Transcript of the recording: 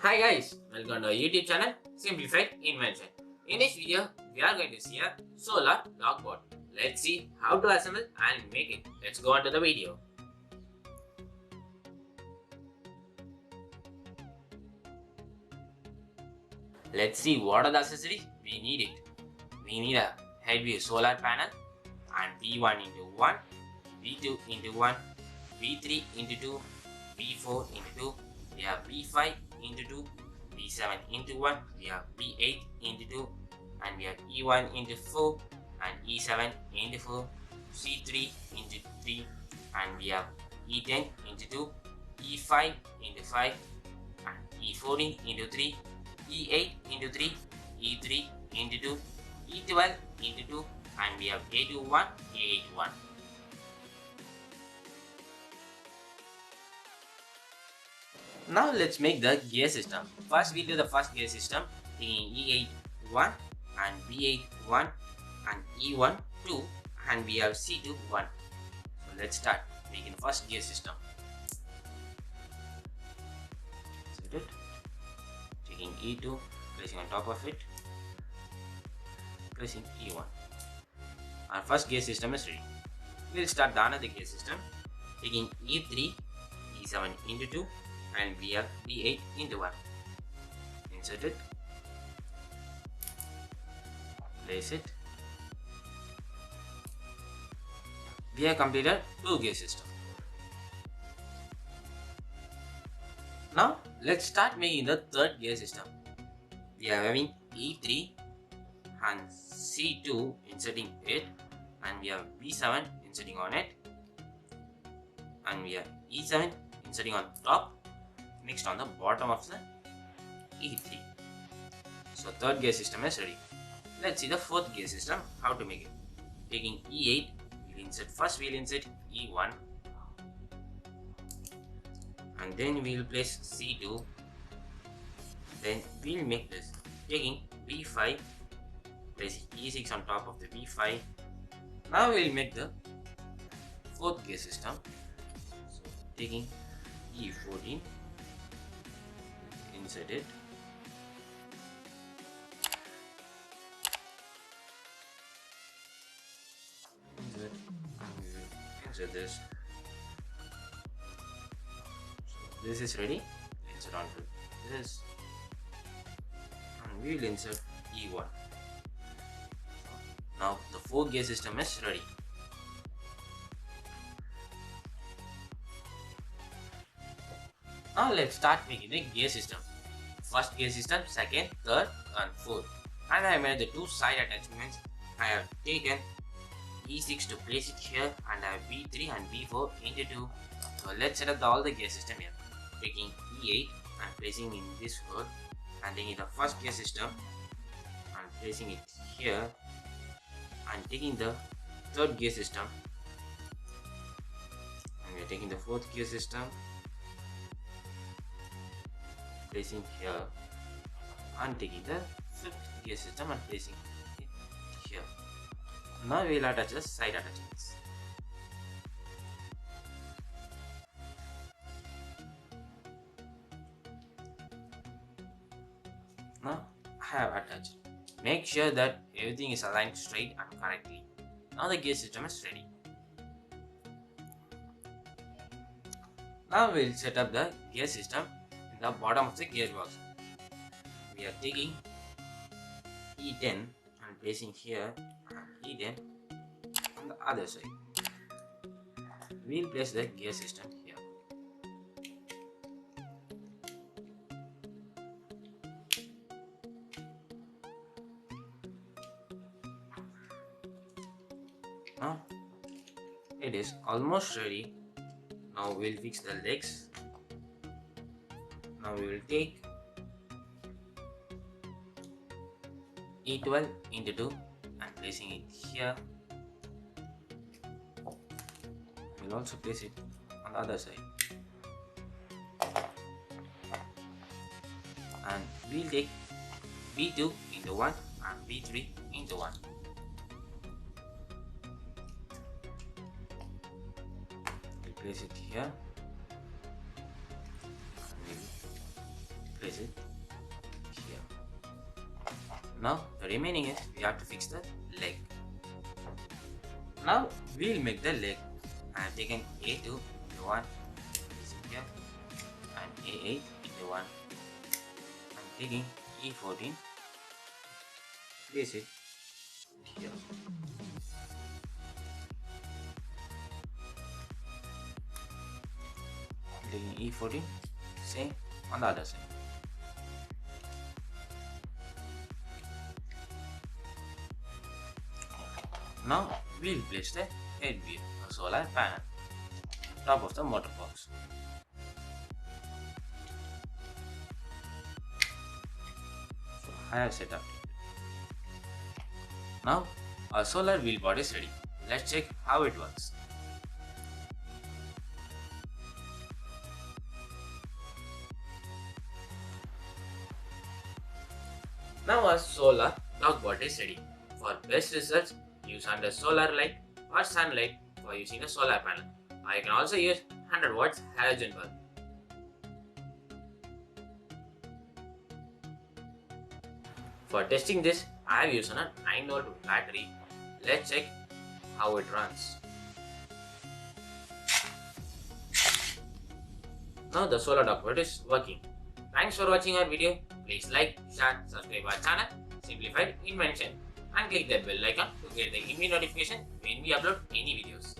Hi guys, welcome to our YouTube channel Simplified Invention. In this video, we are going to see a solar logboard. Let's see how to assemble and make it. Let's go on to the video. Let's see what are the accessories we need it. We need a heavy solar panel and V1 into 1, V2 into 1, V3 into 2, V4 into 2, we have V5 into 2, V7 into 1, we have V8 into 2, and we have E1 into 4, and E7 into 4, C3 into 3, and we have E10 into 2, E5 into 5, and E14 into 3, E8 into 3, E3 into 2, E12 into 2, and we have A21, A81. Now let's make the gear system. First we'll do the first gear system, taking E8 1 and V8 1 and E1 2, and we have C2 1. So let's start making the first gear system. Set it. Taking E2, placing on top of it, placing E1. Our first gear system is ready. We'll start the another gear system, taking E3, E7 into 2, and we have V8 into 1. Insert it, place it. We have completed 2 gear system. Now let's start making the third gear system. We are having E3 and C2 inserting it, and we have V7 inserting on it, and we have E7 inserting on top, next on the bottom of the E3. So third gear system is ready. Let's see the fourth gear system, how to make it. Taking E8, we'll insert E1, and then we'll place C2, then we'll make this, taking V5, place E6 on top of the V5. Now we'll make the fourth gear system. So taking E14, insert it, insert this. So this is ready. Insert onto this, and we will insert E1. Now the 4 gear system is ready. Now let's start making the gear system. First gear system, second, third, and fourth. And I have made the 2 side attachments. I have taken E6 to place it here, and I have V3 and V4 into 2. So let's set up all the gear system here. Taking E8 and placing in this hole, and taking the first gear system and placing it here, and taking the third gear system, and we are taking the fourth gear system, placing here, and taking the fifth gear system and placing it here. Now we will attach the side attachments. Now I have attached. Make sure that everything is aligned straight and correctly. Now the gear system is ready. Now we will set up the gear system in the bottom of the gearbox. We are taking E10 and placing here, and E10 on the other side. We will place the gear system here. Now it is almost ready. Now we'll fix the legs. Now we will take E12 into 2 and placing it here. We'll also place it on the other side. And we'll take V2 into 1 and V3 into 1. We'll place it here. We'll place place it here. Now the remaining is we have to fix the leg. Now we'll make the leg. I have taken A2 into 1 here and A8 into 1. I'm taking E14, place it here. Taking E14, same on the other side. Now we'll place the headgear or solar panel on top of the motor box. So I have set up it. Now our solar wheel board is ready. Let's check how it works. Now our solar dog board is ready. For best results, use under solar light or sunlight for using a solar panel. Or you can also use 100 watts halogen bulb. For testing this, I have used a 9-volt battery. Let's check how it runs. Now the solar dog board is working. Thanks for watching our video. Please like, share, subscribe our channel, Simplified Invention, and click that bell icon to get the immediate notification when we upload any videos.